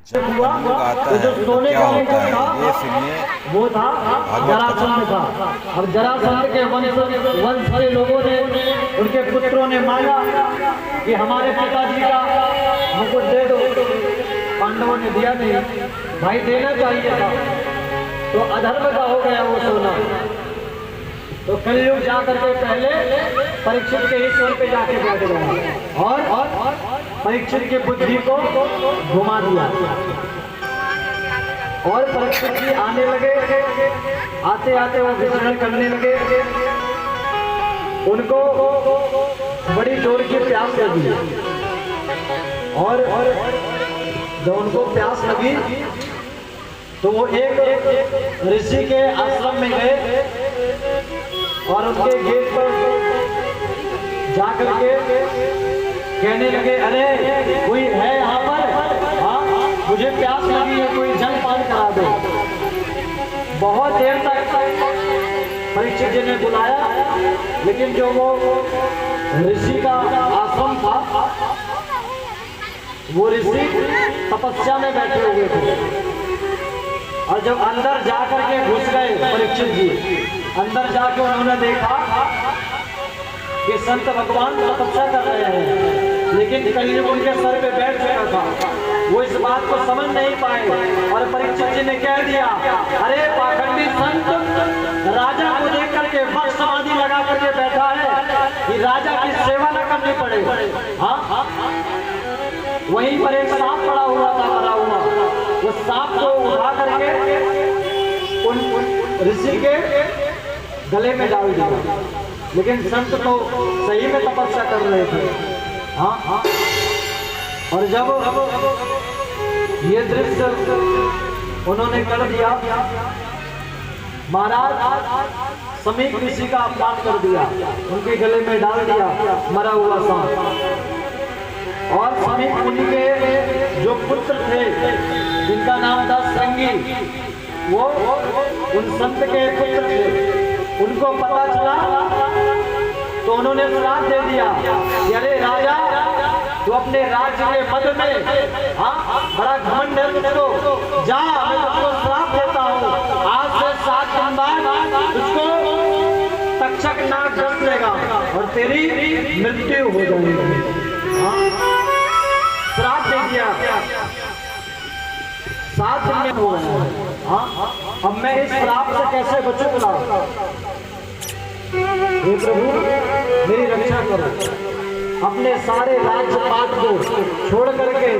जब कलयुग आता है तो क्या होता है ये सुनिए। वो था जरासंध का। अब जरासंध के वंश के लोगों ने, उनके पुत्रों ने मांगा कि हमारे पिताजी का मुकुट दे दो। पांडवों ने दिया नहीं, भाई देना चाहिए था, तो अधर्म का हो गया वो सोना। तो कलयुग जाकर के पहले परीक्षित के ईश्वर पे जाके बैठ गया और परीक्षित की बुद्धि को घुमा दिया। और परीक्षित जी आने लगे, आते आते वो विचरण करने लगे। उनको बड़ी जोर की प्यास लगी और जब उनको प्यास लगी तो वो एक ऋषि के आश्रम में गए और उनके गेट पर जाकर के कहने लगे, अरे कोई है यहाँ पर? हाँ, मुझे प्यास लगी है, कोई जल पान करा दो। बहुत देर तक परीक्षित जी ने बुलाया, लेकिन जो वो ऋषि का आश्रम था, वो ऋषि तपस्या में बैठे हुए थे। और जब अंदर जाकर के घुस गए परीक्षित जी, अंदर जाके उन्होंने देखा कि संत भगवान तपस्या कर रहे हैं, लेकिन कलयुग उनके सर पे बैठ चुका था। वो इस बात को समझ नहीं पाए और परीक्षित जी ने कह दिया, अरे पाखंडी संत राजा को देख करके बस समाधि लगा करके बैठा है कि राजा की सेवा न करनी पड़े। हाँ, वहीं पर एक सांप पड़ा हुआ था, मरा हुआ। वो सांप को उठा करके उन ऋषि के गले में डाल दिया, लेकिन संत तो सही में तपस्या कर रहे थे। हाँ, और जब ये दृश्य उन्होंने कर दिया, महाराज समीप ऋषि का अपमान कर दिया, उनके गले में डाल दिया मरा हुआ सांप। और समीप मुनि के जो पुत्र थे, जिनका नाम था श्रृंगी, वो उन संत के पुत्र थे। उनको पता चला तो उन्होंने श्राप दे दिया कि अरे राजा, तू अपने राज्य के मद में, हाँ, बड़ा घमंड है तुझको, जा, मैं तुझको श्राप देता हूँ, आज से 7 दिन बाद तुझको तक्षक नाग डस लेगा और तेरी मृत्यु हो जाएगी। श्राप दे दिया, 7 दिन में हो गया। हाँ, अब मैं इस श्राप से कैसे बचूंगा? हे प्रभु, मेरी रक्षा करो। अपने सारे राज्यपाट को छोड़ करके